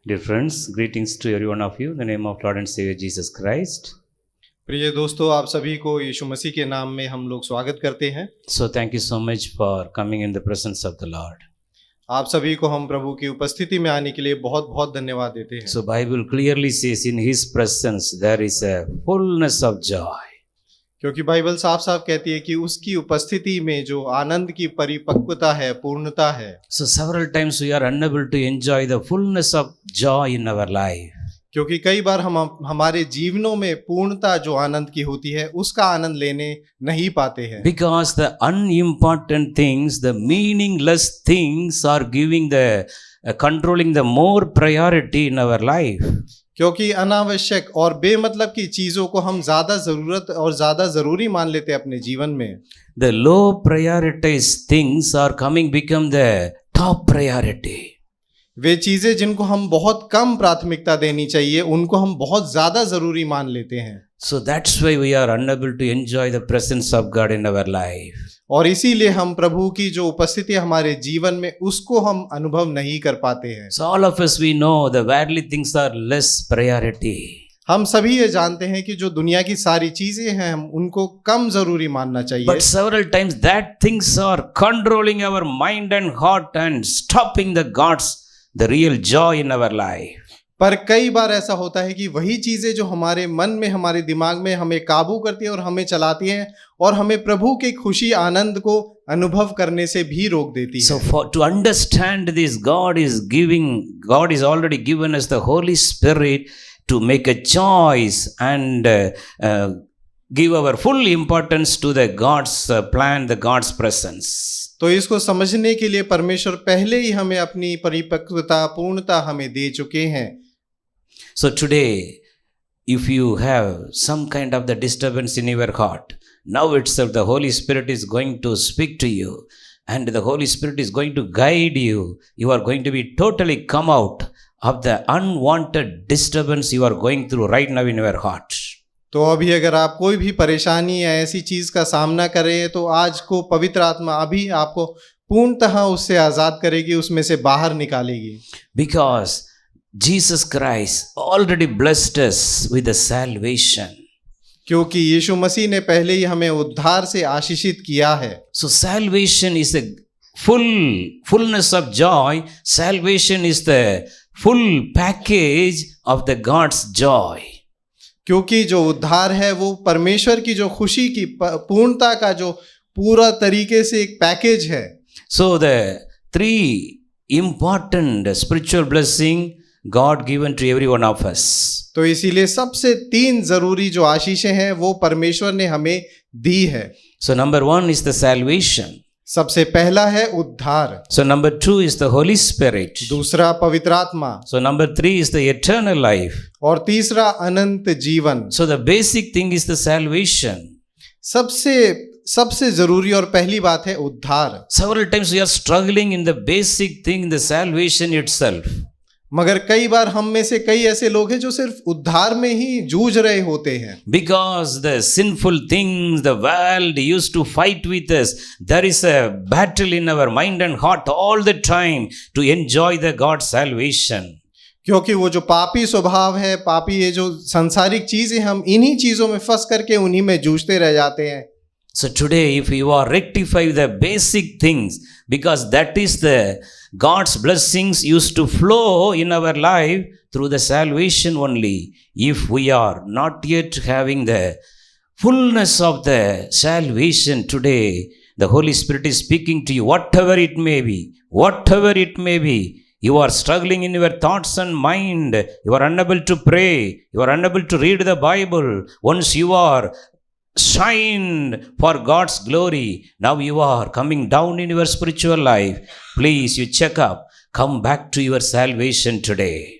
Dear friends, greetings to every one of you in the name of Lord and Savior Jesus Christ. प्रिय दोस्तों, आप सभी को यीशु मसीह के नाम में हम लोग स्वागत करते हैं। So thank you so much for coming in the presence of the Lord. आप सभी को हम प्रभु की उपस्थिति में आने के लिए बहुत बहुत धन्यवाद देते हैं। So Bible clearly says in His presence there is a fullness of joy. क्योंकि बाइबल साफ साफ कहती है कि उसकी उपस्थिति में जो आनंद की परिपक्वता है, पूर्णता है। So several times we are unable to enjoy the fullness of joy in our life. क्योंकि कई बार हम हमारे जीवनों में पूर्णता जो आनंद की होती है उसका आनंद लेने नहीं पाते हैं। Because the unimportant things, the meaningless things are giving the controlling the more priority in our life. क्योंकि अनावश्यक और बेमतलब की चीजों को हम ज्यादा जरूरत और ज्यादा जरूरी मान लेते हैं अपने जीवन में। The low prioritized things are become the top priority. वे चीजें जिनको हम बहुत कम प्राथमिकता देनी चाहिए उनको हम बहुत ज्यादा जरूरी मान लेते हैं। So that's why we are unable to enjoy the presence of God in our life. और इसीलिए हम प्रभु की जो उपस्थिति हमारे जीवन में उसको हम अनुभव नहीं कर पाते हैं। So all of us we know the worldly things are less priority. हम सभी ये जानते हैं कि जो दुनिया की सारी चीजें हैं हम उनको कम जरूरी मानना चाहिए। But several times that things are controlling our mind and heart and stopping the real joy in our life. पर कई बार ऐसा होता है कि वही चीजें जो हमारे मन में, हमारे दिमाग में हमें काबू करती है और हमें चलाती हैं और हमें प्रभु की खुशी, आनंद को अनुभव करने से भी रोक देती है। So to understand this, God is already given us the Holy Spirit to make a choice and give our full importance to the God's plan, the God's presence. तो इसको समझने के लिए परमेश्वर पहले ही हमें अपनी परिपक्वता, पूर्णता हमें दे चुके हैं। So today, if you have some kind of the disturbance in your heart, now itself the Holy Spirit is going to speak to you and the Holy Spirit is going to guide you. You are going to be totally come out of the unwanted disturbance you are going through right now in your heart. तो अभी अगर आप कोई भी परेशानी या ऐसी चीज का सामना कर रहे हैं तो आज को पवित्र आत्मा अभी आपको पूर्णतः उससे आजाद करेगी, उसमें से बाहर निकालेगी। Because Jesus Christ already blessed us with the salvation. क्योंकि यीशु मसीह ने पहले ही हमें उद्धार से आशीषित किया है। So salvation is the fullness of joy. Salvation is the full package of the God's joy. क्योंकि जो उद्धार है वो परमेश्वर की जो खुशी की पूर्णता का जो पूरा तरीके से एक पैकेज है। So the three important spiritual blessing God given to every one of us. तो इसीलिए सबसे तीन जरूरी जो आशीषें हैं वो परमेश्वर ने हमें दी है। So number 1 is the salvation. सबसे पहला है उद्धार। So number 2 is the Holy Spirit. दूसरा पवित्र आत्मा। So number 3 is the eternal life. और तीसरा अनंत जीवन। So the basic thing is the salvation. सबसे जरूरी और पहली बात है उद्धार। Several times we are struggling in the basic thing, the salvation itself. मगर कई बार हम में से कई ऐसे लोग हैं जो सिर्फ उद्धार में ही जूझ रहे होते हैं। Because the sinful things, the world used to fight with us. There is a battle in our mind and heart all the time to enjoy the God's salvation. क्योंकि वो जो पापी स्वभाव है, पापी ये जो सांसारिक चीजें, हम इन्हीं चीजों में फंस करके उन्हीं में जूझते रह जाते हैं। So today if you are rectify the basic things, because that is the God's blessings used to flow in our life through the salvation only. If we are not yet having the fullness of the salvation today, the Holy Spirit is speaking to you, whatever it may be. You are struggling in your thoughts and mind. You are unable to pray. You are unable to read the Bible. Once you are shined for God's glory, now you are coming down in your spiritual life. Please, you check up. Come back to your salvation today.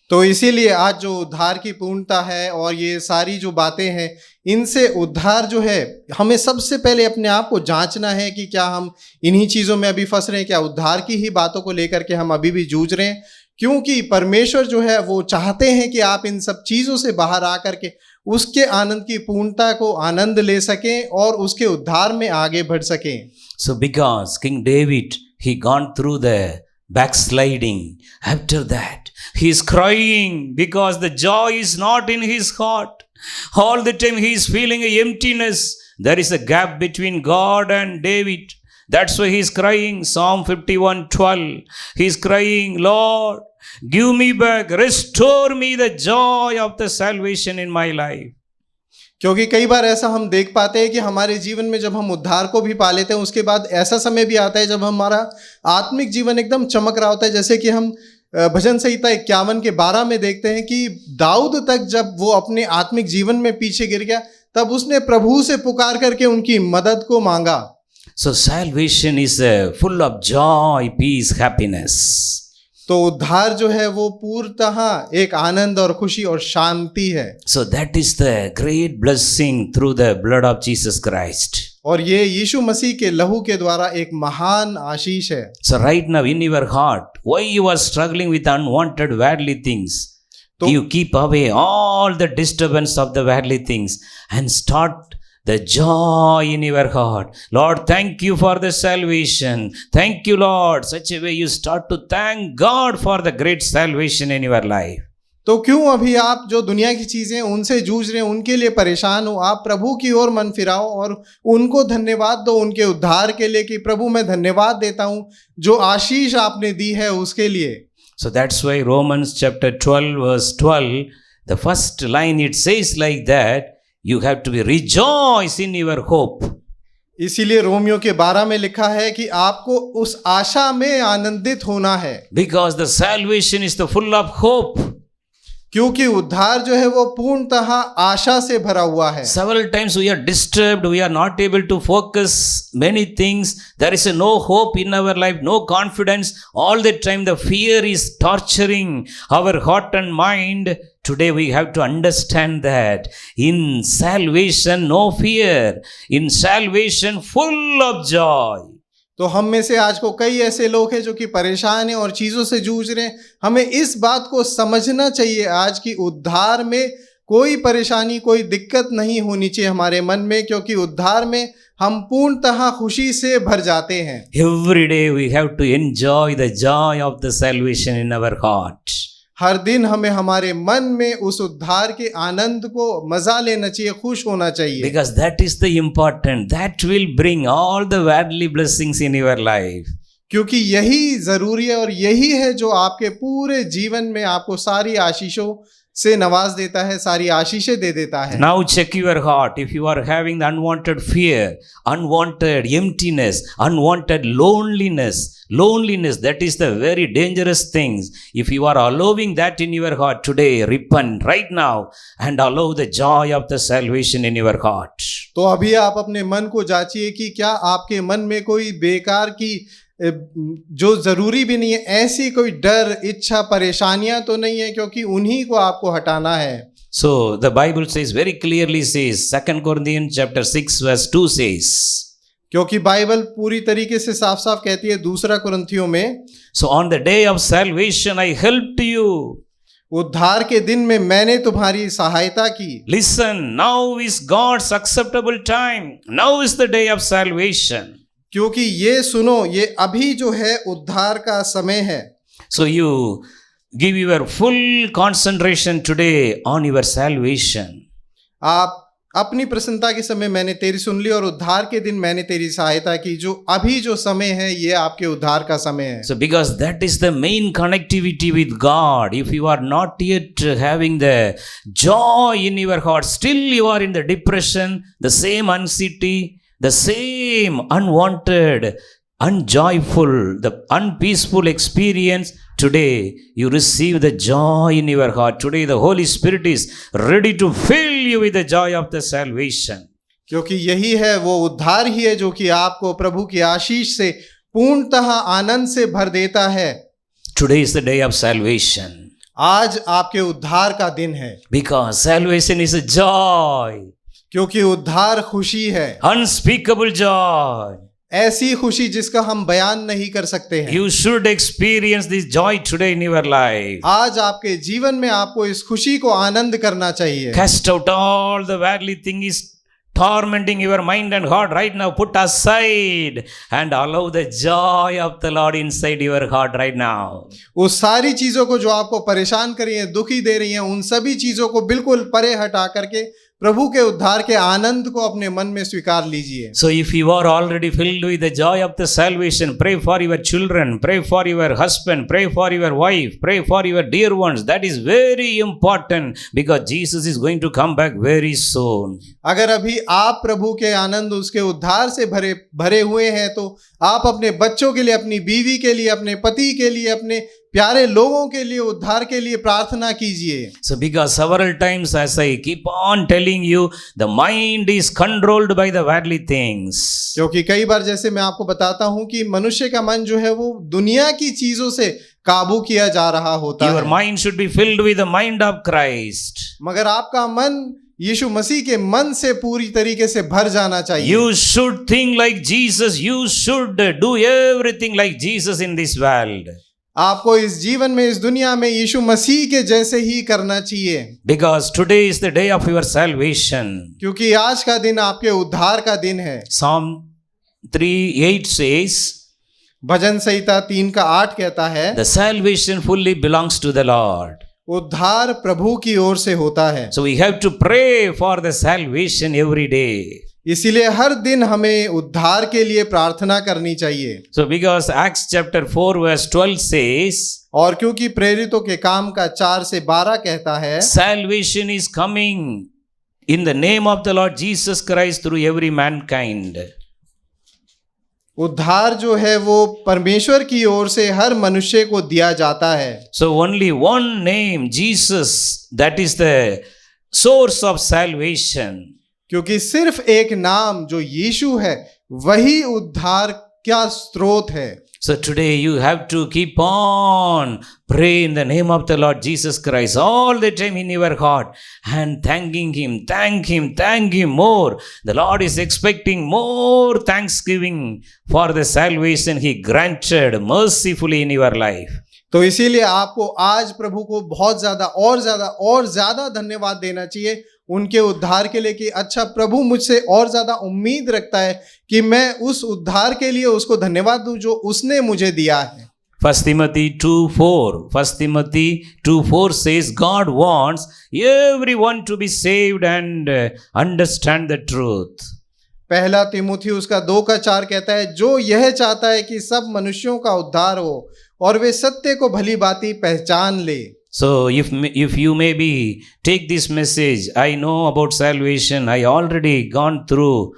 तो इसीलिए आज जो उद्धार की पूर्णता है और ये सारी जो बातें हैं, इनसे उद्धार जो है, हमें सबसे पहले अपने आप को जांचना है कि क्या हम इन्हीं चीज़ों में अभी फंस रहे हैं, क्या उद्धार की ही बातों को लेकर के हम अभी भी जूझ रहे हैं। क्योंकि परमेश्वर जो है वो चाहते हैं कि आप इन सब चीज़ों से बाहर आकर के उसके आनंद की पूर्णता को आनंद ले सकें और उसके उद्धार में आगे बढ़ सकें। So because King David, he gone through the backsliding. After that, he is crying because the joy is not in his heart. All the time he is feeling a emptiness. There is a gap between God and David. That's why he is crying. Psalm 51:12. He is crying, Lord, give me back, restore me the joy of the salvation in my life. क्योंकि कई बार ऐसा हम देख पाते हैं कि हमारे जीवन में जब हम उद्धार को भी पा लेते हैं, उसके बाद ऐसा समय भी आता है जब हमारा आत्मिक जीवन एकदम चमक रहा होता है। जैसे कि हम भजन संहिता 51 के 12 में देखते हैं कि दाऊद तक जब वो अपने आत्मिक जीवन में पीछे गिर गया, तब उसने प्रभु से पुकार करके उनकी मदद को मांगा। So salvation is full of joy, peace, happiness. तो उद्धार जो है वो पूर्णतः एक आनंद और खुशी और शांति है। So that is the great blessing through the blood of Jesus Christ. और ये यीशु मसीह के लहू के द्वारा एक महान आशीष है। So right now in your heart, why you are struggling with unwanted worldly things? You keep away all the disturbance of the worldly things and start the joy in your heart. Lord, thank you for the salvation. Thank you, Lord. Such a way you start to thank God for the great salvation in your life. तो क्यों अभी आप जो दुनिया की चीजें उनसे जूझ रहे हैं, उनके लिए परेशान हो, आप प्रभु की ओर मन फिराओ और उनको धन्यवाद दो उनके उद्धार के लिए कि प्रभु मैं धन्यवाद देता हूं जो आशीष आपने दी है उसके लिए। So that's why Romans chapter 12 verse 12, the first line it says like that, you have to be rejoice in your hope. इसीलिए रोमियो के 12 में लिखा है कि आपको उस आशा में आनंदित होना है। Because the salvation is the full of hope. क्योंकि उद्धार जो है वो पूर्णतः आशा से भरा हुआ है। Several times we are disturbed, we are not able to focus many things. There is no hope in our life, no confidence. All the time the fear is torturing our heart and mind. Today we have to understand that in salvation no fear, in salvation full of joy. तो हम में से आज को कई ऐसे लोग हैं जो कि परेशान हैं और चीज़ों से जूझ रहे हैं। हमें इस बात को समझना चाहिए आज की उद्धार में कोई परेशानी, कोई दिक्कत नहीं होनी चाहिए हमारे मन में, क्योंकि उद्धार में हम पूर्णतः खुशी से भर जाते हैं। Every day we have to enjoy the joy of the salvation in our heart. हर दिन हमें हमारे मन में उस उद्धार के आनंद को मजा लेना चाहिए, खुश होना चाहिए। Because that is the important, that will bring all the worldly blessings in your life. क्योंकि यही जरूरी है और यही है जो आपके पूरे जीवन में आपको सारी आशीषों से नवाज देता है, सारी आशीषें दे देता है। Now check your heart. If you are having the unwanted fear, unwanted emptiness, unwanted loneliness, that is the very dangerous things. If you are allowing that in your heart today, repent right now and allow the joy of the salvation in your heart. तो अभी आप अपने मन को जांचिए कि क्या आपके मन में कोई बेकार की जो जरूरी भी नहीं है, ऐसी कोई डर, इच्छा, परेशानियां तो नहीं है, क्योंकि उन्हीं को आपको हटाना है। So the Bible says very clearly, says 2 Corinthians chapter 6 verse 2 says, क्योंकि बाइबल पूरी तरीके से साफ साफ कहती है 2 कुरिन्थियों में, So on the day of salvation I helped you. उद्धार के दिन में मैंने तुम्हारी सहायता की। Listen, now is God's acceptable time. Now is the day of salvation. क्योंकि ये सुनो, ये अभी जो है उद्धार का समय है। So you give your full concentration today on your salvation. आप अपनी प्रसन्नता के समय मैंने तेरी सुन ली और उद्धार के दिन मैंने तेरी सहायता की। जो अभी जो समय है ये आपके उद्धार का समय है। So because that is the main connectivity with God. If you are not yet having the joy in your heart, still you are in the depression, the same anxiety, the same unwanted, unjoyful, the unpeaceful experience, today you receive the joy in your heart. Today the Holy Spirit is ready to fill you with the joy of the salvation. क्योंकि यही है वो उद्धार ही है जो कि आपको प्रभु की आशीष से पूर्णतः आनंद से भर देता है। Today is the day of salvation. आज आपके उद्धार का दिन है। Because salvation is a joy. क्योंकि उद्धार खुशी है, unspeakable joy. ऐसी खुशी जिसका हम बयान नहीं कर सकते हैं। You should experience this joy today in your life. आज आपके जीवन में आपको इस खुशी को आनंद करना चाहिए। Cast out all the worldly things tormenting your mind and heart right now, put aside and allow the joy of the Lord inside your heart right now. उस सारी चीजों को जो आपको परेशान कर रही हैं, दुखी दे रही हैं, उन सभी चीजों को बिल्कुल परे हटा करके प्रभु के उद्धार के आनंद को अपने मन में स्वीकार लीजिए। So if you are already filled with the joy of the salvation, pray for your children, pray for your husband, pray for your wife, pray for your dear ones. That is very important because Jesus is going to come back very soon. अगर अभी आप प्रभु के आनंद, उसके उद्धार से भरे हुए हैं, तो आप अपने बच्चों के लिए, अपनी बीवी के लिए, अपने पति के लिए, अपने प्यारे लोगों के लिए, उद्धार के लिए प्रार्थना कीजिए। So because several times as I keep on telling you, the mind is controlled by the worldly things. क्योंकि कई बार जैसे मैं आपको बताता हूं कि मनुष्य का मन जो है वो दुनिया की चीजों से काबू किया जा रहा होता Your है। mind should be filled with the mind of Christ. मगर आपका मन यीशु मसीह के मन से पूरी तरीके से भर जाना चाहिए। You should think like Jesus. You should do everything like Jesus in this world. आपको इस जीवन में, इस दुनिया में यीशु मसीह के जैसे ही करना चाहिए। Because today is the day of your salvation. क्योंकि आज का दिन आपके उद्धार का दिन है। Psalm 3:8 says, भजन संहिता 3:8 कहता है, the salvation fully belongs to the Lord. उद्धार प्रभु की ओर से होता है। So we have to pray for the salvation every day. इसीलिए हर दिन हमें उद्धार के लिए प्रार्थना करनी चाहिए। So because Acts chapter 4 verse 12 says, और क्योंकि प्रेरितों के काम का 4 से 12 कहता है, salvation is coming in the name of the Lord Jesus Christ through every mankind. उद्धार जो है वो परमेश्वर की ओर से हर मनुष्य को दिया जाता है। So only one name, Jesus, that is the source of salvation. क्योंकि सिर्फ एक नाम जो यीशु है, वही उद्धार का स्रोत है। So today you have to keep on pray in the name of the Lord Jesus Christ all the time in your heart and thanking Him, thank Him more. The Lord is expecting more thanksgiving for the salvation He granted mercifully in your life. तो इसीलिए आपको आज प्रभु को बहुत ज्यादा और ज्यादा धन्यवाद देना चाहिए उनके उद्धार के लिए कि अच्छा, प्रभु मुझसे और ज्यादा उम्मीद रखता है कि मैं उस उद्धार के लिए उसको धन्यवाद दूं जो उसने मुझे दिया है। 1 Timothy 2:4 says God wants everyone to be saved and understand the truth. पहला तीमुथियुस का 2:4 कहता है, जो यह चाहता है कि सब मनुष्यों का उद्धार हो और वे सत्य को भली भांति पहचान ले। So if you maybe take this message, I know about salvation, I already gone through.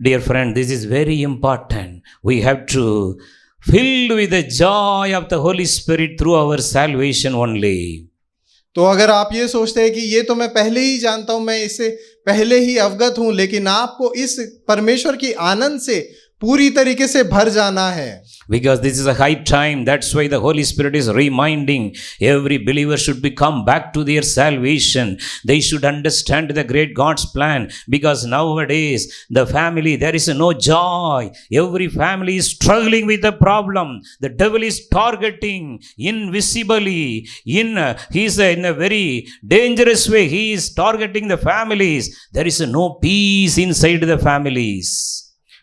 Dear friend, this is very important. We have to fill with the joy of the Holy Spirit through our salvation only. तो अगर आप ये सोचते हैं कि ये तो मैं पहले ही जानता हूं, मैं इससे पहले ही अवगत हूं, लेकिन आपको इस परमेश्वर की आनंद से पूरी तरीके से भर जाना है। Because this is a high time, that's why the Holy Spirit is reminding every believer should become back to their salvation. They should understand the great God's plan, because nowadays the family, there is no joy. Every family is struggling with the problem. The devil is targeting invisibly. He is in a very dangerous way. He is targeting the families. There is no peace inside the families.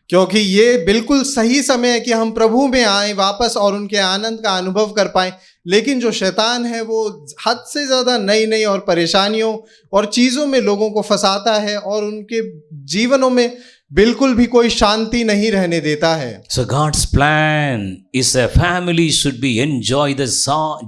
क्योंकि ये बिल्कुल सही समय है कि हम प्रभु में आए वापस और उनके आनंद का अनुभव कर पाएं, लेकिन जो शैतान है वो हद से ज़्यादा नई और परेशानियों और चीज़ों में लोगों को फंसाता है और उनके जीवनों में बिल्कुल भी कोई शांति नहीं रहने देता है। So God's plan is a family should be enjoy the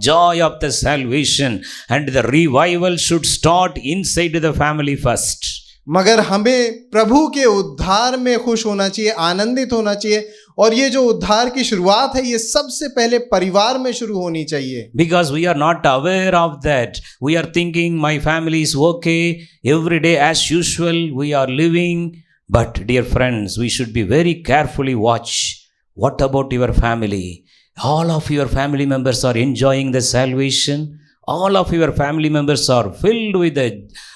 joy of the salvation, and the revival should start inside the family first. मगर हमें प्रभु के उद्धार में खुश होना चाहिए, आनंदित होना चाहिए, और ये जो उद्धार की शुरुआत है ये सबसे पहले परिवार में शुरू होनी चाहिए। Because we are not aware of that. We are thinking my family is okay, every day as usual we are living. But dear friends, we should be very carefully watch. What about your family? All of your family members are enjoying the salvation. All of your family members are filled with the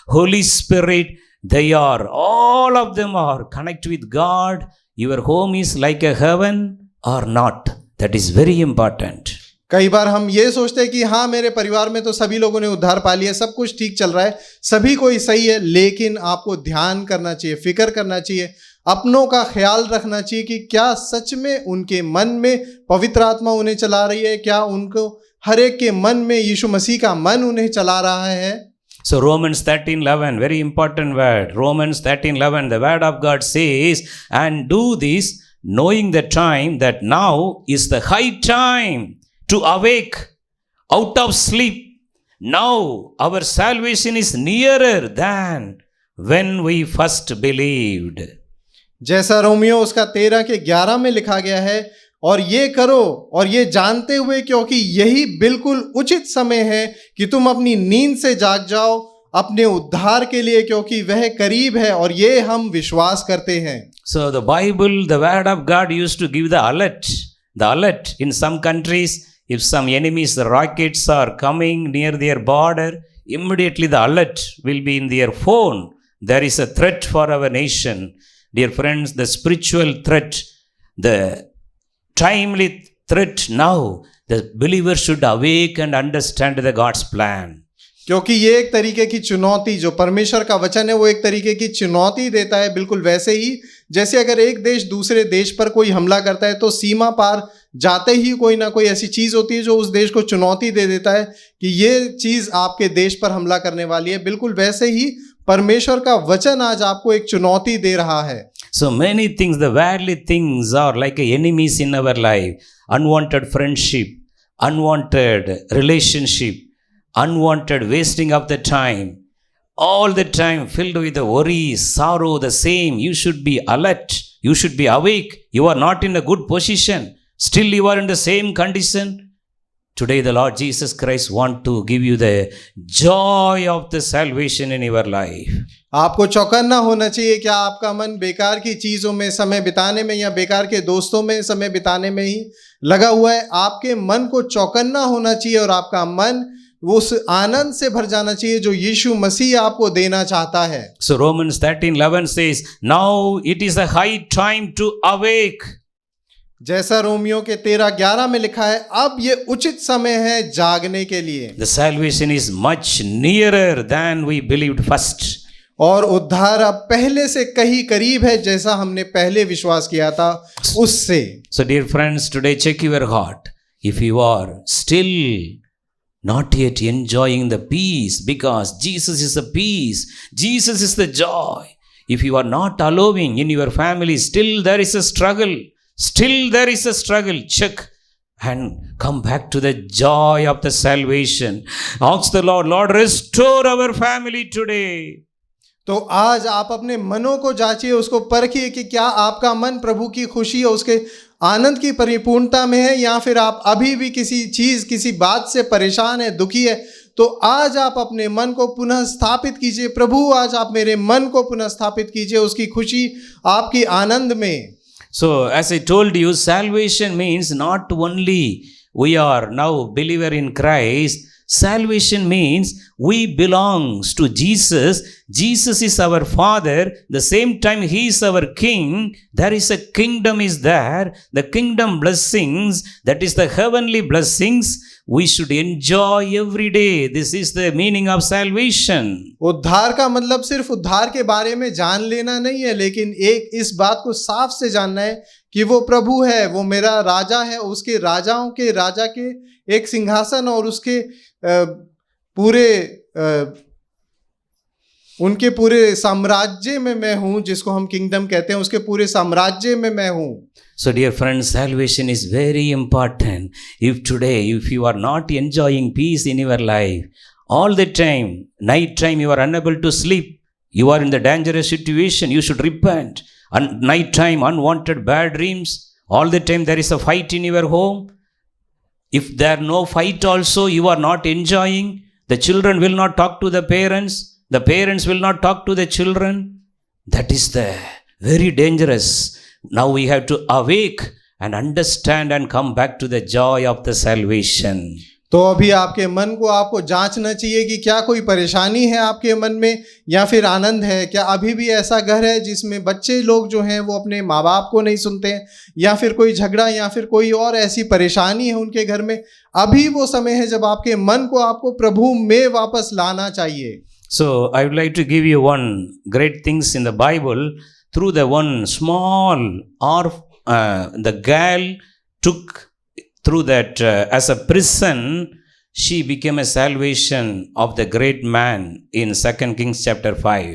Holy Spirit. They are, all of them are connected with God. Your home is like a heaven or not. That is very important. कई बार हम ये सोचते हैं कि हाँ मेरे परिवार में तो सभी लोगों ने उद्धार पा लिया, सब कुछ ठीक चल रहा है, सभी कोई सही है, लेकिन आपको ध्यान करना चाहिए, फिक्र करना चाहिए, अपनों का ख्याल रखना चाहिए कि क्या सच में उनके मन में पवित्र आत्मा उन्हें चला रही है, क्या उनको हर एक के मन में यीशु मसीह का मन उन्हें चला रहा है। So Romans 13:11, very important word. Romans 13:11, the word of God says, and do this, knowing the time that now is the high time to awake out of sleep. Now our salvation is nearer than when we first believed. जैसा Romeo उसका 13:11 में लिखा गया है, और ये करो और ये जानते हुए क्योंकि यही बिल्कुल उचित समय है कि तुम अपनी नींद से जाग जाओ अपने उद्धार के लिए, क्योंकि वह करीब है, और ये हम विश्वास करते हैं। So the Bible, the word of God used to give the alert in some countries. If some enemies, the rockets are coming near their border, immediately the alert will be in their phone. There is a threat for our nation. Dear friends, the spiritual threat, the timely threat now, the believer should awake and understand the God's plan. क्योंकि ये एक तरीके की चुनौती, जो परमेश्वर का वचन है वो एक तरीके की चुनौती देता है, बिल्कुल वैसे ही जैसे अगर एक देश दूसरे देश पर कोई हमला करता है तो सीमा पार जाते ही कोई ना कोई ऐसी चीज होती है जो उस देश को चुनौती दे देता है कि ये चीज आपके देश पर हमला करने वाली है। बिल्कुल वैसे ही परमेश्वर का वचन आज आपको एक चुनौती दे रहा है। So many things, the worldly things are like enemies in our life. Unwanted friendship, unwanted relationship, unwanted wasting of the time, all the time filled with the worry, sorrow, the same. You should be alert. You should be awake. You are not in a good position. Still you are in the same condition. Today the Lord Jesus Christ want to give you the joy of the salvation in your life. आपको चौकन्ना होना चाहिए। क्या आपका मन बेकार की चीज़ों में समय बिताने में या बेकार के दोस्तों में समय बिताने में ही लगा हुआ है? आपके मन को चौकन्ना होना चाहिए और आपका मन उस आनंद से भर जाना चाहिए जो यीशु मसीह आपको देना चाहता है। So Romans 13:11 says, now it is a high time to awake. जैसा रोमियो के 13:11 में लिखा है, अब ये उचित समय है जागने के लिए। The salvation is much nearer than we believed first. और उद्धार अब पहले से कहीं करीब है जैसा हमने पहले विश्वास किया था उससे। So dear friends, today check your heart. If you are still not yet enjoying the peace, because Jesus is the peace, Jesus is the joy. If you are not allowing in your family, still there is a struggle. Still there is a struggle. Check and come back to the joy of the salvation. Ask the Lord, Lord, restore our family today. तो आज आप अपने मनों को जांचिए, उसको परखिए कि क्या आपका मन प्रभु की खुशी और उसके आनंद की परिपूर्णता में है, या फिर आप अभी भी किसी चीज किसी बात से परेशान है, दुखी है। तो आज आप अपने मन को पुनः स्थापित कीजिए। प्रभु, आज आप मेरे मन को पुनः स्थापित कीजिए उसकी खुशी आपकी आनंद में। So as I told you, salvation means not only we are now believer in Christ. Salvation means we belongs to Jesus. Jesus is our Father. The same time He is our King. There is a kingdom is there. The kingdom blessings, that is the heavenly blessings, we should enjoy every day. This is the meaning of salvation. उद्धार का मतलब सिर्फ उद्धार के बारे में जान लेना नहीं है, लेकिन एक इस बात को साफ से जानना है कि वो प्रभु है, वो मेरा राजा है, उसके राजाओं के राजा के एक सिंहासन और उसके उनके पूरे साम्राज्य में मैं हूं, जिसको हम किंगडम कहते हैं, उसके पूरे साम्राज्य में मैं हूं। So dear friends, salvation is very important. If today, if you are not enjoying peace in your life, all the time, night time you are unable to sleep, you are in the dangerous situation, you should repent. Night time, unwanted bad dreams, all the time there is a fight in your home. If there no fight also, you are not enjoying. The children will not talk to the parents will not talk to the children. That is the very dangerous. Now we have to awake and understand and come back to the joy of the salvation. तो अभी आपके मन को आपको जांचना चाहिए कि क्या कोई परेशानी है आपके मन में या फिर आनंद है। क्या अभी भी ऐसा घर है जिसमें बच्चे लोग जो हैं वो अपने माँ बाप को नहीं सुनते हैं, या फिर कोई झगड़ा या फिर कोई और ऐसी परेशानी है उनके घर में। अभी वो समय है जब आपके मन को आपको प्रभु में वापस लाना चाहिए। So I would like to give you one great things in the Bible through the one small or the girl took through that as a prison, she became a salvation of the great man in 2 Kings chapter 5.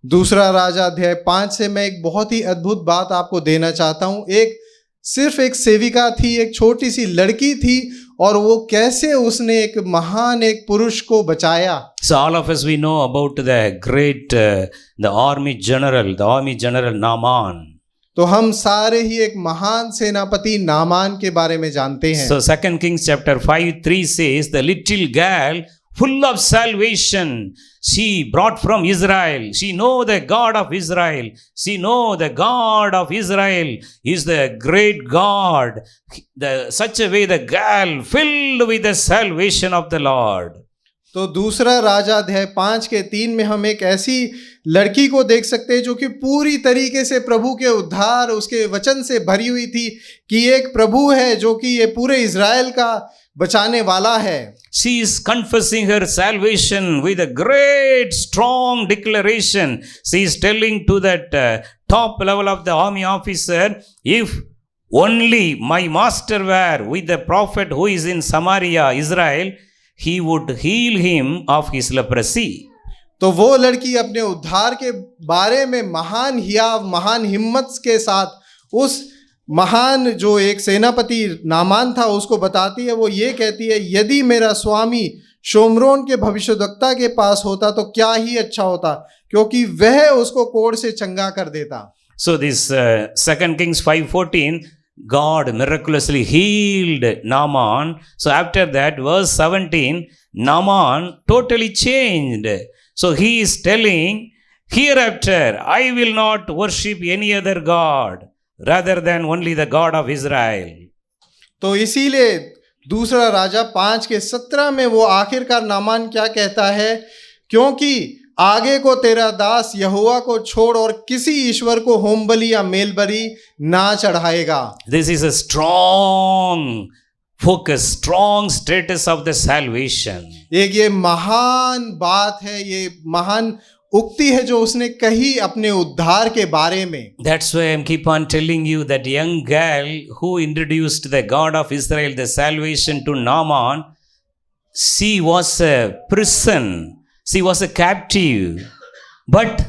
दूसरा राजा अध्याय 5 से मैं एक बहुत ही अद्भुत बात आपको देना चाहता हूँ। सिर्फ एक सेविका थी, एक छोटी सी लड़की थी, और वो कैसे उसने एक महान एक पुरुष को बचाया। So all of us we know about the great the army general Naaman. तो हम सारे ही एक महान सेनापति नामान के बारे में जानते हैं। So 2 Kings chapter 5:3 says the little girl full of salvation, she brought from Israel. She know the God of Israel. She know the God of Israel is the great God. Such a way the girl filled with the salvation of the Lord. तो दूसरा राजा अध्याय 5 के 3 में हम एक ऐसी लड़की को देख सकते हैं जो कि पूरी तरीके से प्रभु के उद्धार उसके वचन से भरी हुई थी कि एक प्रभु है जो कि ये पूरे इज़राइल का बचाने वाला है। She is confessing her salvation with a great strong declaration. She is telling to that top level of the army officer, if only my master were with the prophet who is in Samaria, Israel, he would heal him of his leprosy. तो वो लड़की अपने उद्धार के बारे में महान हियाव महान हिम्मत के साथ उस महान जो एक सेनापति नामान था उसको बताती है। वो ये कहती है, यदि मेरा स्वामी शोमरोन के भविष्यद्वक्ता के पास होता तो क्या ही अच्छा होता, क्योंकि वह उसको कोढ़ से चंगा कर देता। So this 2 Kings 5:14, God miraculously healed Naaman. So after that, verse 17, Naaman totally changed. So he is telling, hereafter I will not worship any other God rather than only the God of Israel. तो इसीलिए दूसरा राजा 5 के 17 में वो आखिरकार Naaman क्या कहता है, क्योंकि आगे को तेरा दास यहोवा को छोड़ और किसी ईश्वर को होम बलि या मेल बलि ना चढ़ाएगा। This is a strong focus, strong status of the salvation. एक ये महान बात है, ये महान उक्ति है जो उसने कही अपने उद्धार के बारे में। That's why I keep on telling you that young girl who introduced the God of Israel, the salvation to Naaman, she was a prison, she was a captive, but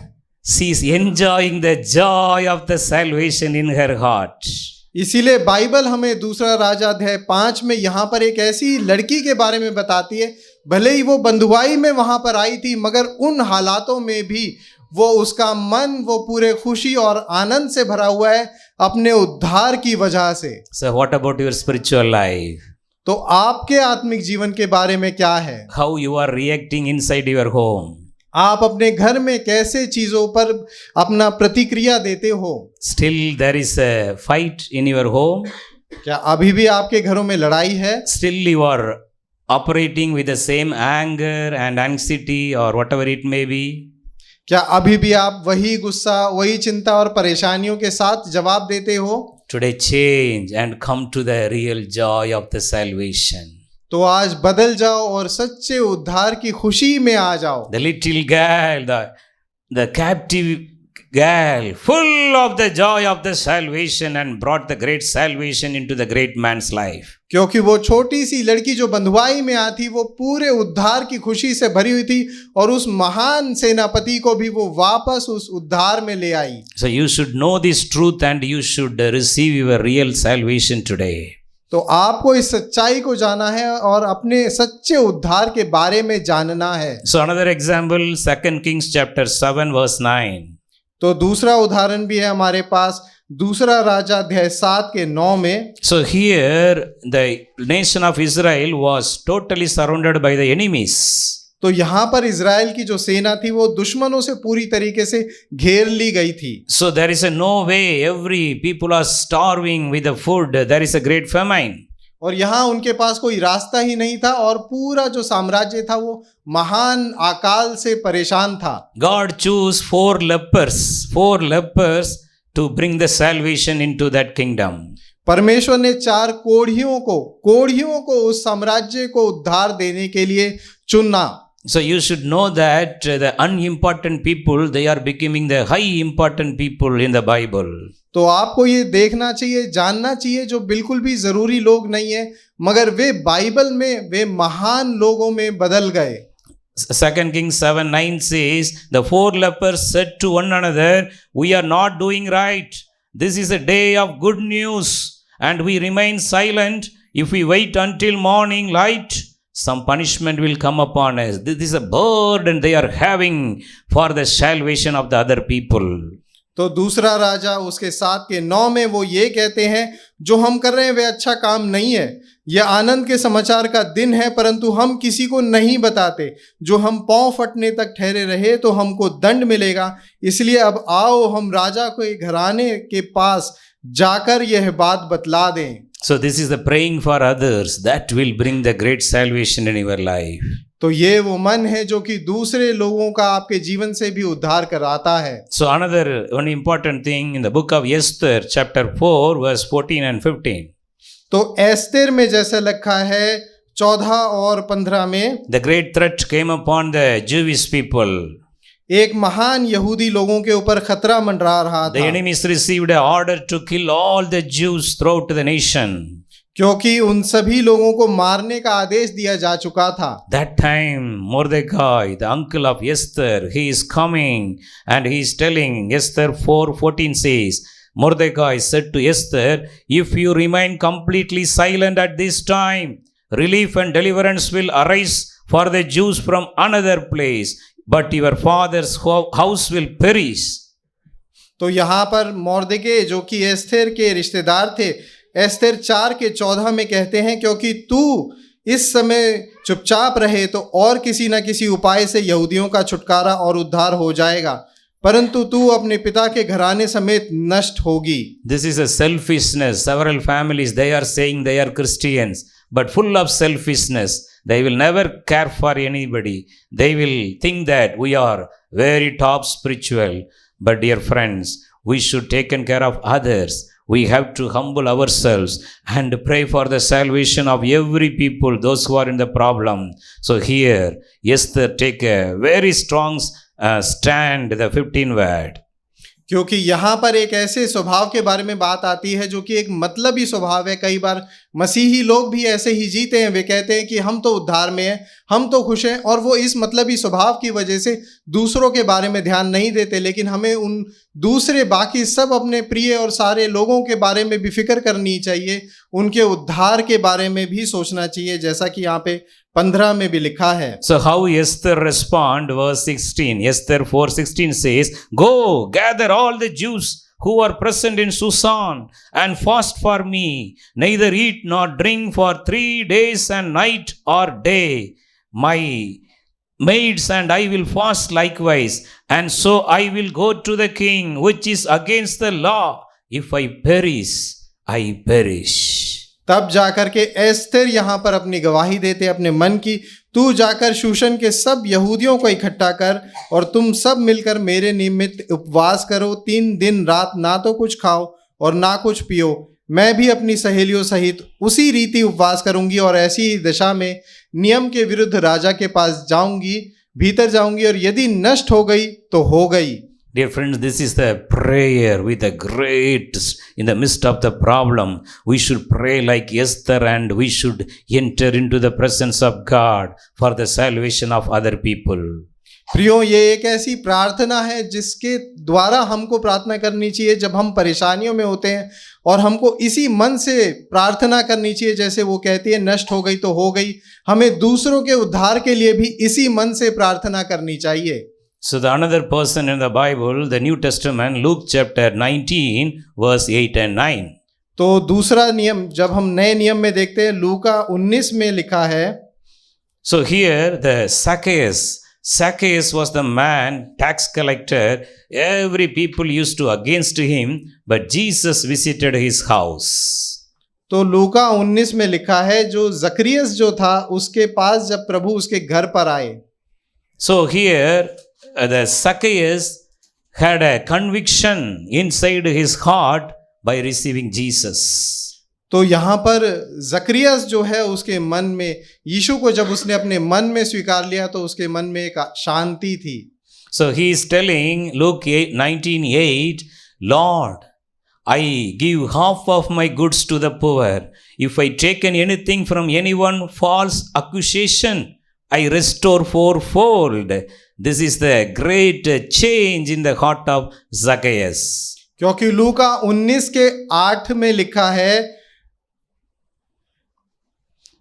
she is enjoying the joy of the salvation in her heart. इसीलिए Bible हमें दूसरा राजा अध्याय 5 में यहाँ पर एक ऐसी लड़की के बारे में बताती है, भले ही वो बंधुआई में वहाँ पर आई थी, मगर उन हालातों में भी वो उसका मन वो पूरे खुशी और आनंद से भरा हुआ है अपने उद्धार की वजह से। So what about your spiritual life? तो आपके आत्मिक जीवन के बारे में क्या है? How you are reacting inside your home? आप अपने घर में कैसे चीजों पर अपना प्रतिक्रिया देते हो? Still there is a fight in your home? क्या अभी भी आपके घरों में लड़ाई है? Still you are operating with the same anger and anxiety or whatever it may be? क्या अभी भी आप वही गुस्सा, वही चिंता और परेशानियों के साथ जवाब देते हो? Today change and come to the real joy of the salvation. तो आज बदल जाओ और सच्चे उद्धार की खुशी में आ जाओ। The little girl, the captive girl, full of the joy of the salvation and brought the great salvation into the great man's life. क्योंकि वो छोटी सी लड़की जो बंधुआई में आती वो पूरे उद्धार की खुशी से भरी हुई थी और उस महान सेनापति को भी वो वापस उस उद्धार में ले आई। So you should know this truth and you should receive your real salvation today. तो आपको इस सच्चाई को जाना है और अपने सच्चे उद्धार के बारे में जानना है। So another example, 2 Kings chapter 7 verse 9. तो दूसरा उदाहरण भी है हमारे पास, दूसरा राजा अध्याय 7 के 9 में। So here the nation of Israel was totally surrounded by the enemies. तो यहाँ पर इज़राइल की जो सेना थी वो दुश्मनों से पूरी तरीके से घेर ली गई थी। So there is a no way, every people are starving with the food, there is a great famine. और यहाँ उनके पास कोई रास्ता ही नहीं था और पूरा जो साम्राज्य था वो महान अकाल से परेशान था। God chose four lepers to bring the salvation into that kingdom. परमेश्वर ने 4 कोढ़ियों को उस साम्राज्य को उद्धार देने के लिए चुना। So you should know that the unimportant people, they are becoming the high important people in the Bible. तो आपको ये देखना चाहिए, जानना चाहिए, जो बिल्कुल भी जरूरी लोग नहीं है मगर वे बाइबल में वे महान लोगों में बदल गए। 2 Kings 7:9 says, the 4 lepers said to one another, we are not doing right. This is a day of good news, and we remain silent. If we wait until morning light, some punishment will come upon us. This is a burden they are having for the salvation of the other people. तो दूसरा राजा उसके 7 के 9 में वो ये कहते हैं, जो हम कर रहे हैं वे अच्छा काम नहीं है। यह आनंद के समाचार का दिन है, परंतु हम किसी को नहीं बताते। जो हम पांव फटने तक ठहरे रहे तो हमको दंड मिलेगा। इसलिए अब आओ हम राजा के घराने के पास जाकर यह बात बतला दें। So this is the praying for others that will bring the great salvation in your life. तो ये वो मन है जो कि दूसरे लोगों का आपके जीवन से भी उद्धार कराता है। So another one important thing in the book of Esther chapter 4 verse 14 and 15. तो एस्तेर में जैसा लिखा है 14 और 15 में, The great threat came upon the Jewish people. एक महान यहूदी लोगों के ऊपर खतरा मंडरा रहा The था, enemies received an order to kill all the Jews throughout the nation. क्योंकि उन सभी लोगों को मारने का आदेश दिया जा चुका था। That time Mordecai, the uncle of Esther, he is coming and he is telling, Esther 4:14 says, Mordecai said to Esther, if you remain completely silent at this time, relief and deliverance will arise for the Jews from another place, but your father's house will perish. तो यहाँ पर मोर्देके जो कि Esther के रिश्तेदार थे, Esther 4 के 14 में कहते हैं, क्योंकि तू इस समय चुपचाप रहे तो और किसी न किसी उपाय से यहूदियों का छुटकारा और उद्धार हो जाएगा, परंतु तू अपने पिता के घराने समेत नष्ट होगी। This is a selfishness. Several families, they are saying they are Christians, but full of selfishness. They will never care for anybody. They will think that we are very top spiritual. But dear friends, we should take care of others. We have to humble ourselves and pray for the salvation of every people, those who are in the problem. So here, Esther take a very strong stand, the 15 word. क्योंकि यहाँ पर एक ऐसे स्वभाव के बारे में बात आती है जो कि एक मतलबी स्वभाव है। कई बार मसीही लोग भी ऐसे ही जीते हैं। वे कहते हैं कि हम तो उद्धार में हैं, हम तो खुश हैं, और वो इस मतलबी स्वभाव की वजह से दूसरों के बारे में ध्यान नहीं देते। लेकिन हमें उन दूसरे बाकी सब अपने प्रिय और सारे लोगों के बारे में भी फिक्र करनी चाहिए, उनके उद्धार के बारे में भी सोचना चाहिए, जैसा कि यहाँ पे 15 में भी लिखा है। So how Esther respond, verse 16. Esther 4:16 says, Go, gather all the Jews who are present in Susan and fast for me, neither eat nor drink for 3 days and night or day. My maids and I will fast likewise, and so I will go to the king, which is against the law. If I perish, I perish. तब जाकर के Esther यहाँ पर अपनी गवाही देते अपने मन की, तू जाकर शूशन के सब यहूदियों को इकट्ठा कर और तुम सब मिलकर मेरे निमित्त उपवास करो। 3 दिन रात ना तो कुछ खाओ और ना कुछ पियो। मैं भी अपनी सहेलियों सहित उसी रीति उपवास करूंगी और ऐसी ही दशा में नियम के विरुद्ध राजा के पास जाऊंगी, भीतर जाऊंगी, और यदि नष्ट हो गई तो हो गई। Dear friends, this is the prayer with the great, in the midst of the problem, we should pray like Esther and we should enter into the presence of God for the salvation of other people. प्रियो, ये एक ऐसी प्रार्थना है जिसके द्वारा हमको प्रार्थना करनी चाहिए जब हम परेशानियों में होते हैं, और हमको इसी मन से प्रार्थना करनी चाहिए जैसे वो कहती है नष्ट हो गई तो हो गई। हमें दूसरों के उद्धार के लिए भी इसी मन से प्रार्थना करनी चाहिए। So the another person in the Bible, the New Testament, Luke chapter 19 verse 8 and 9. तो दूसरा नियम जब हम नए नियम में देखते हैं, लूका 19 में लिखा है। So here the Zacchaeus was the man, tax collector. Every people used to against him, but Jesus visited his house. तो लूका 19 में लिखा है जो जकरियस जो था उसके पास जब प्रभु उसके घर पर आए। So here, the Zacchaeus had a conviction inside his heart by receiving Jesus. तो यहाँ पर जकरियस जो है उसके मन में यीशु को जब उसने अपने मन में स्वीकार लिया तो उसके मन में एक शांति थी। So he is telling Luke 19:8, Lord, I give half of my goods to the poor. If I taken anything from anyone false accusation, I restore fourfold. This is the great change in the heart of Zacchaeus. क्योंकि लूका 19 के 8 में लिखा है।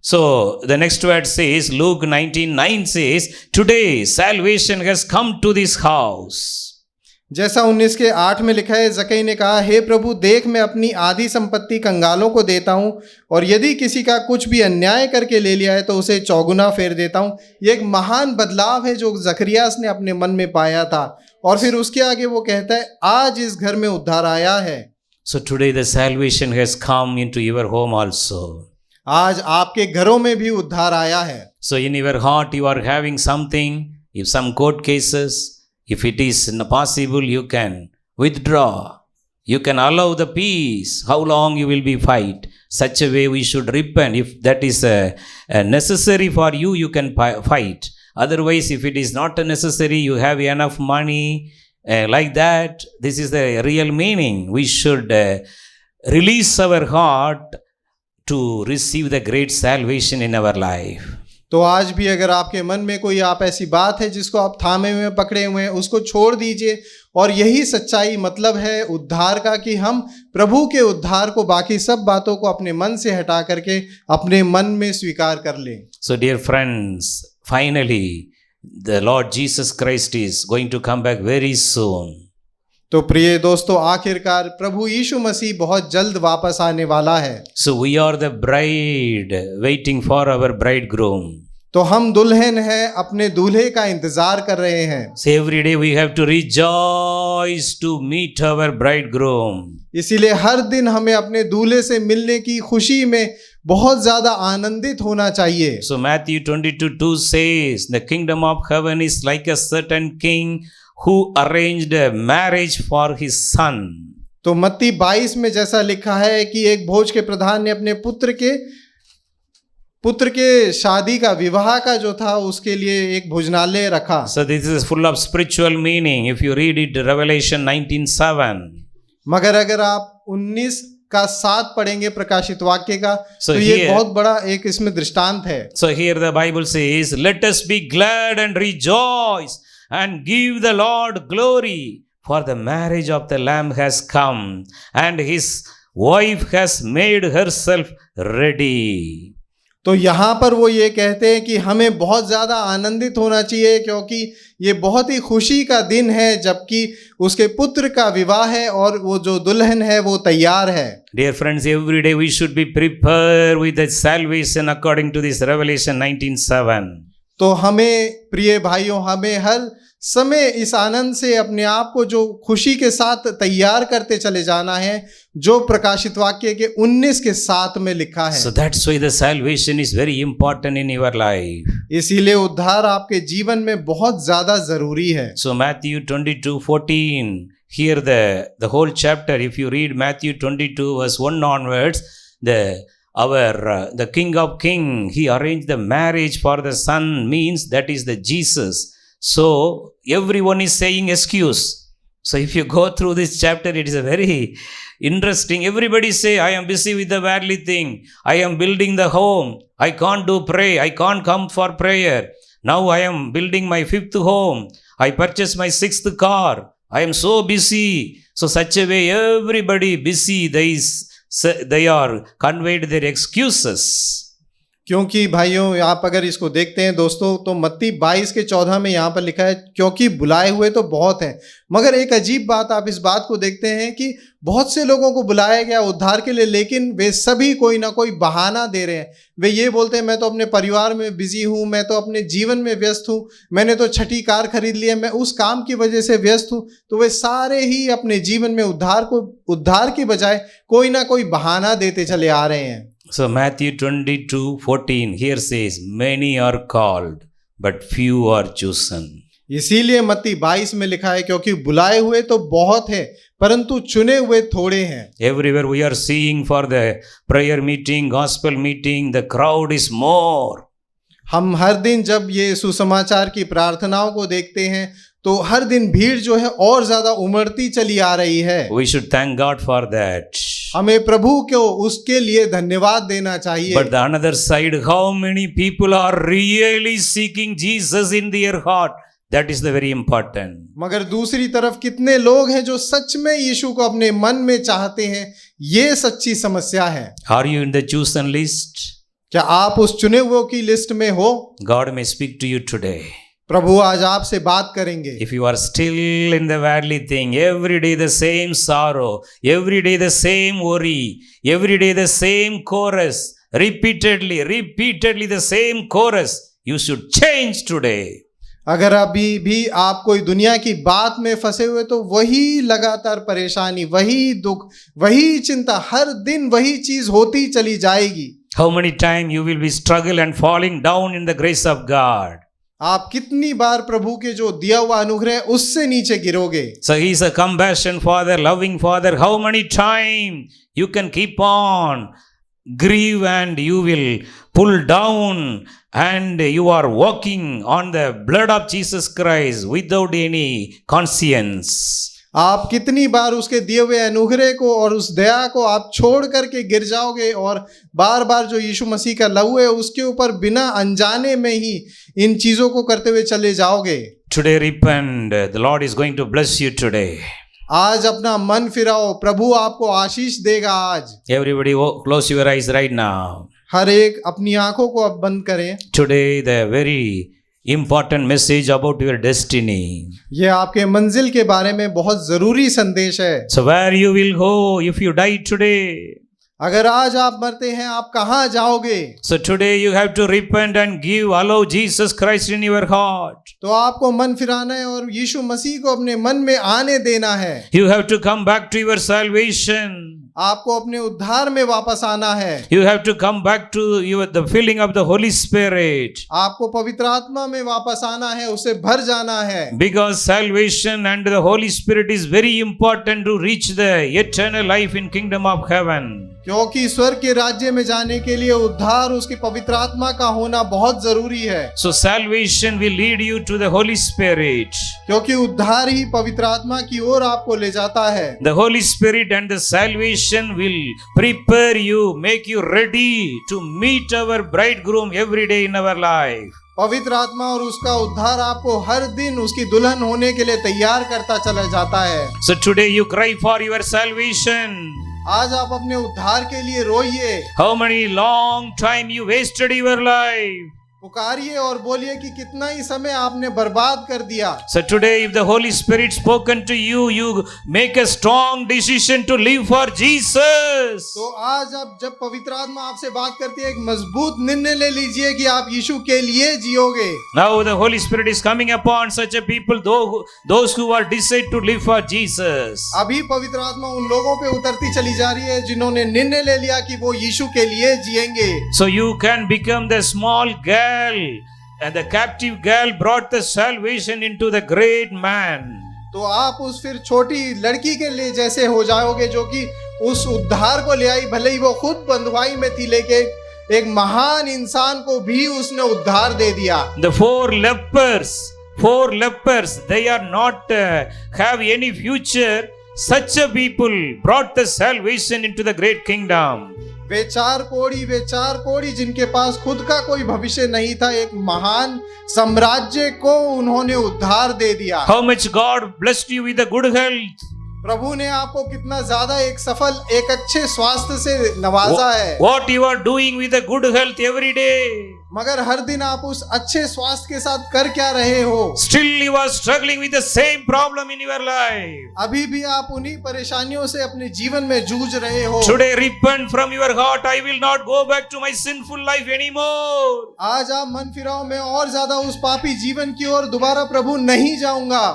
So the next word says, Luke 19:9 says, today salvation has come to this house. जैसा 19 के 8 में लिखा है, जक्कई ने कहा, हे प्रभु देख मैं अपनी आधी संपत्ति कंगालों को देता हूँ और यदि किसी का कुछ भी अन्याय करके ले लिया है तो उसे चौगुना फेर देता हूँ। ये एक महान बदलाव है जो जकरियास ने अपने मन में पाया था और फिर उसके आगे वो कहता है आज इस घर में उद्धार आया है। So today the salvation has come into your home also. आज आपके घरों में भी उद्धार आया है। So in your heart you are having something, if some court cases, if it is possible, you can withdraw. You can allow the peace. How long you will be fight? Such a way we should repent. If that is necessary for you, you can fight. Otherwise, if it is not necessary, you have enough money like that. This is the real meaning. We should release our heart to receive the great salvation in our life. तो आज भी अगर आपके मन में कोई आप ऐसी बात है जिसको आप थामे हुए पकड़े हुए हैं, उसको छोड़ दीजिए। और यही सच्चाई मतलब है उद्धार का कि हम प्रभु के उद्धार को बाकी सब बातों को अपने मन से हटा करके अपने मन में स्वीकार कर लें। So dear friends, finally the Lord Jesus Christ is going to come back very soon. तो प्रिय दोस्तों, आखिरकार प्रभु यीशु मसीह बहुत जल्द वापस आने वाला है। So we are the bride waiting for our bridegroom. तो हम दुल्हन हैं, अपने दूल्हे का इंतजार कर रहे हैं। So every day we have to rejoice to meet our bridegroom. इसीलिए हर दिन हमें अपने दूल्हे से मिलने की खुशी में बहुत ज्यादा आनंदित होना चाहिए। So Matthew 22:2 says, the kingdom of heaven is like a certain king who arranged a marriage for his son. तो मत्ती 22 में जैसा लिखा है कि एक भोज के प्रधान ने अपने पुत्र के शादी का विवाह का जो था उसके लिए एक भोजनालय रखा। So this is full of spiritual meaning. If you read it, Revelation 19:7. मगर अगर आप 19 का 7 पढ़ेंगे प्रकाशित वाक्य का, So तो ये here- बहुत बड़ा एक इसमें दृष्टांत है। So here the Bible says, let us be glad and rejoice and give the Lord glory, for the marriage of the Lamb has come, and his wife has made herself ready. तो यहाँ पर वो ये कहते हैं कि हमें बहुत ज़्यादा आनंदित होना चाहिए क्योंकि ये बहुत ही खुशी का दिन है जबकि उसके पुत्र का विवाह है और वो जो दुल्हन है वो तैयार है। Dear friends, every day we should be prepared with the salvation according to this Revelation 19:7. तो हमें प्रिय भाइयों, हमें हर समय इस आनंद से अपने आप को जो खुशी के साथ तैयार करते चले जाना है जो प्रकाशित वाक्य के 19 के 7 में लिखा है। So that's why the salvation is very important in your life. इसीलिए उद्धार आपके जीवन में बहुत ज्यादा जरूरी है। So Matthew 22:14, here the whole chapter, if you read Matthew 22 verse 1 onwards, the King of Kings, he arranged the marriage for the son, means that is the Jesus. So everyone is saying excuse. So if you go through this chapter, it is a very interesting. Everybody say, I am busy with the worldly thing. I am building the home. I can't do pray. I can't come for prayer. Now I am building my 5th home. I purchased my 6th car. I am so busy. So such a way, everybody busy. They are conveyed their excuses. क्योंकि भाइयों आप अगर इसको देखते हैं दोस्तों तो मत्ती 22 के 14 में यहाँ पर लिखा है क्योंकि बुलाए हुए तो बहुत हैं, मगर एक अजीब बात आप इस बात को देखते हैं कि बहुत से लोगों को बुलाया गया उद्धार के लिए, लेकिन वे सभी कोई ना कोई बहाना दे रहे हैं। वे ये बोलते हैं मैं तो अपने परिवार में बिजी हूँ, मैं तो अपने जीवन में व्यस्त हूँ, मैंने तो छठी कार खरीद ली है, मैं उस काम की वजह से व्यस्त हूँ। तो वे सारे ही अपने जीवन में उद्धार की बजाय कोई ना कोई बहाना देते चले आ रहे हैं। So Matthew 22:14 here says, many are called, but few are chosen. इसीलिए मत्ती 22 में लिखा है क्योंकि बुलाए हुए तो बहुत है परंतु चुने हुए थोड़े हैं। Everywhere we are seeing for the prayer meeting, gospel meeting, the crowd is more. हम हर दिन जब ये सुसमाचार की प्रार्थनाओं को देखते हैं तो हर दिन भीड़ जो है और ज्यादा उमड़ती चली आ रही है। We should thank God for that. हमें प्रभु को उसके लिए धन्यवाद देना चाहिए। But the another side, how many people are really seeking Jesus in their heart? That is the very important. मगर दूसरी तरफ कितने लोग हैं जो सच में यीशु को अपने मन में चाहते हैं, ये सच्ची समस्या है। Are you in the chosen list? क्या आप उस चुने हुए की लिस्ट में हो? God may speak to you today. प्रभु आज आपसे बात करेंगे। If you are still in the worldly thing, every day the same sorrow, every day the same worry, every day the same chorus, repeatedly the same chorus, you should change today. अगर अभी भी आप कोई दुनिया की बात में फंसे हुए तो वही लगातार परेशानी, वही दुख, वही चिंता, हर दिन वही चीज होती चली जाएगी। How many times you will be struggle and falling down in the grace of God? आप कितनी बार प्रभु के जो दिया हुआ अनुग्रह है उससे नीचे गिरोगे। So he is a compassion father, loving father. How many times you can keep on grieve and you will pull down and you are walking on the blood of Jesus Christ without any conscience. आप कितनी बार उसके दिए हुए अनुग्रह को और उस दया को आप छोड़ करके गिर जाओगे और बार बार जो यीशु मसीह का लहू है उसके ऊपर बिना अनजाने में ही इन चीजों को करते हुए चले जाओगे। Today repent. The Lord is going to bless you today. आज अपना मन फिराओ, प्रभु आपको आशीष देगा आज। Everybody close your eyes right now. हर एक अपनी आंखों को अब बंद करें। Today the very important message about your destiny. ये आपके मंजिल के बारे में बहुत जरूरी संदेश है। So where you will go if you die today? अगर आज आप मरते हैं आप कहाँ जाओगे? So today you have to repent and allow Jesus Christ in your heart. तो आपको मन फिराना है और यीशु मसीह को अपने मन में आने देना है। You have to come back to your salvation. आपको अपने उद्धार में वापस आना है। You have to come back to the filling of the Holy Spirit. आपको पवित्र आत्मा में वापस आना है, उसे भर जाना है। Because salvation and the Holy Spirit is very important to reach the eternal life in kingdom of heaven. क्योंकि स्वर्ग के राज्य में जाने के लिए उद्धार उसकी पवित्र आत्मा का होना बहुत जरूरी है। So salvation will lead you to the Holy Spirit. क्योंकि उद्धार ही पवित्र आत्मा की ओर आपको ले जाता है। The Holy Spirit and the salvation will prepare you, make you ready to meet our bridegroom every day in our life. पवित्र आत्मा और उसका उद्धार आपको हर दिन उसकी दुल्हन होने के लिए तैयार करता चला जाता है। So today you cry for your salvation. आज आप अपने उद्धार के लिए रोइए। How many long time you wasted your life? पुकारिए और बोलिए कि कितना ही समय आपने बर्बाद कर दिया। So today if the Holy Spirit spoken to you, you make a strong decision to live for Jesus. तो आज आप जब पवित्र आत्मा आपसे बात करती है एक मजबूत निर्णय ले लीजिए कि आप यीशु के लिए जियोगे। Now the Holy Spirit is coming upon such a people, those who are decided to live for Jesus. अभी पवित्र आत्मा उन लोगों पे उतरती चली जा रही है जिन्होंने निर्णय ले लिया कि वो यीशु के लिए जिएंगे। So you can become the small girl, and the captive girl brought the salvation into the great man. तो आप उस फिर छोटी लड़की के लिए जैसे हो जाओगे जो कि उस उद्धार को ले आई, भले ही वो खुद बंधुआई में थी लेकिन एक महान इंसान को भी उसने उद्धार दे दिया। The four lepers, they are not have any future. Such a people brought the salvation into the great kingdom. वे चार कोड़ी जिनके पास खुद का कोई भविष्य नहीं था, एक महान साम्राज्य को उन्होंने उद्धार दे दिया। How much God blessed you with a good health. प्रभु ने आपको कितना ज्यादा एक सफल एक अच्छे स्वास्थ्य से नवाजा है, What you are doing with a good health every day. मगर हर दिन आप उस अच्छे स्वास्थ्य के साथ कर क्या रहे हो? Still you are struggling with the same problem in your life. अभी भी आप उन्हीं परेशानियों से अपने जीवन में जूझ रहे हो। Today repent from your heart. I will not go back to my sinful life anymore. आज आप मन फिराओ, मैं और ज्यादा उस पापी जीवन की ओर दोबारा प्रभु नहीं जाऊंगा।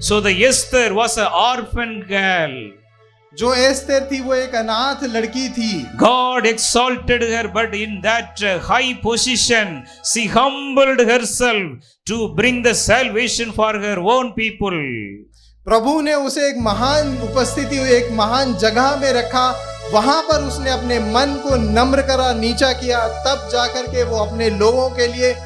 So the Esther was an orphan girl. जो एस्तेर थी वो एक अनाथ लड़की थी। God exalted her, but in that high position, she humbled herself to bring the salvation for her own people. प्रभु ने उसे एक महान उपस्थिति, एक महान जगह में रखा। वहां पर उसने अपने मन को नम्र करा, नीचा किया, तब जाकर के वो अपने लोगों के लिए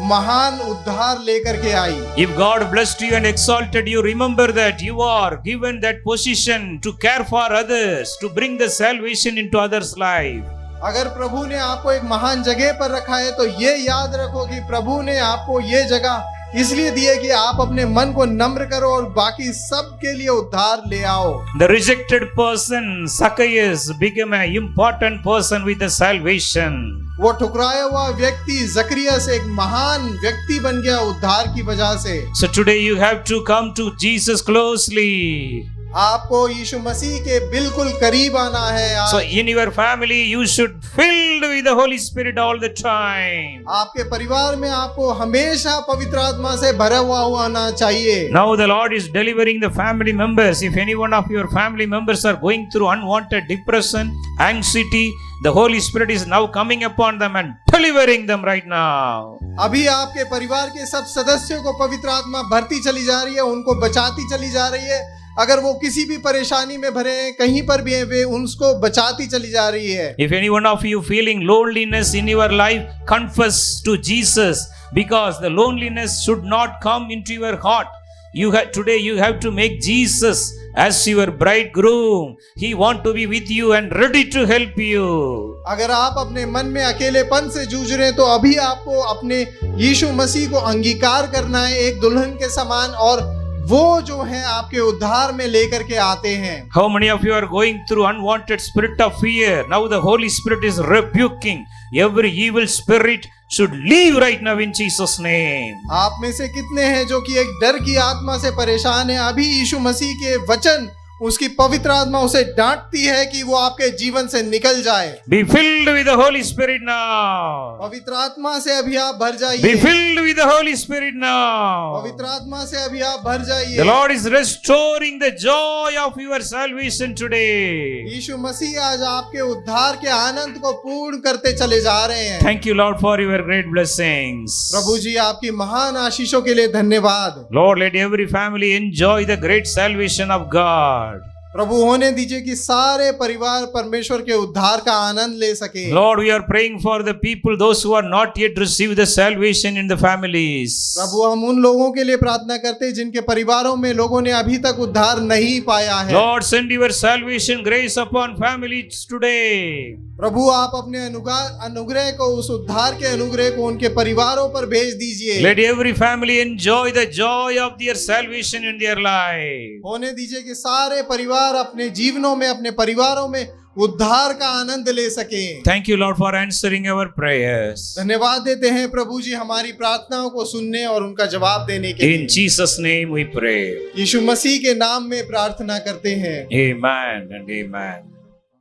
महान उद्धार लेकर के आई। If God blessed you and exalted you, remember that you are given that position to care for others, to bring the salvation into others' life. अगर प्रभु ने आपको एक महान जगह पर रखा है तो ये याद रखो कि प्रभु ने आपको ये जगह इसलिए दी है कि आप अपने मन को नम्र करो और बाकी सब के लिए उद्धार ले आओ। The rejected person, Zacchaeus, became an important person with the salvation. वो ठुकराया हुआ व्यक्ति जकरियास एक महान व्यक्ति बन गया उद्धार की वजह से। So today you have to come to Jesus closely. आपको यीशु मसीह के बिल्कुल करीब आना है। So in your family you should filled with the Holy Spirit all the time. आपके परिवार में आपको हमेशा पवित्र आत्मा से भरा हुआ होना चाहिए। Now the Lord is delivering the family members. If any one of your family members are going through unwanted depression, anxiety, the Holy Spirit is now coming upon them and delivering them right now. अभी आपके परिवार के सब सदस्यों को पवित्र आत्मा भरती चली जा रही है, उनको बचाती चली जा रही है। अगर वो किसी भी परेशानी में भरे हैं, कहीं पर भी हैं, वे उनको बचाती चली जा रही है। If any one of you feeling loneliness in your life, confess to Jesus, because the loneliness should not come into your heart. Today you have to make Jesus as your bridegroom. He want to be with you and ready to help you. अगर आप अपने मन में अकेलेपन से जूझ रहे हैं तो अभी आपको अपने यीशु मसीह को अंगीकार करना है एक दुल्हन के समान, और वो जो है आपके उद्धार में लेकर के आते हैं। How many of you are going through unwanted spirit of fear? Now the Holy Spirit is rebuking every evil spirit should leave right now in Jesus name. आप में से कितने हैं जो कि एक डर की आत्मा से परेशान है? अभी यीशु मसीह के वचन, उसकी पवित्र आत्मा उसे डांटती है कि वो आपके जीवन से निकल जाए। Be filled with the Holy Spirit now. पवित्र आत्मा से अभी आप भर जाइए। Be filled with the Holy Spirit now. पवित्र आत्मा से अभी आप भर जाइए। The Lord is restoring the joy of your salvation today. यीशु मसीह आज आपके उद्धार के आनंद को पूर्ण करते चले जा रहे हैं। Thank you, Lord, for your great blessings. प्रभु जी आपकी महान आशीषों के लिए धन्यवाद। Lord, let every family enjoy the great salvation of God. प्रभु होने दीजिए कि सारे परिवार परमेश्वर के उद्धार का आनंद ले सके। Lord, we are praying for the people, those who are not yet received the salvation in the families. प्रभु हम उन लोगों के लिए प्रार्थना करते हैं जिनके परिवारों में लोगों ने अभी तक उद्धार नहीं पाया है। Lord, send your salvation grace upon families today. प्रभु आप अपने अनुग्रह को, उस उद्धार के अनुग्रह को उनके परिवारों पर भेज दीजिए। Let every family enjoy the joy of their salvation in their life. होने दीजिए कि सारे परिवार अपने जीवनों में, अपने परिवारों में उद्धार का आनंद ले सकें। Thank you, Lord, for answering our prayers. धन्यवाद देते हैं प्रभु जी हमारी प्रार्थनाओं को सुनने और उनका जवाब देने के In लिए। Jesus' name we pray. यीशु मसीह के नाम में प्रार्थना करते हैं। Amen and amen.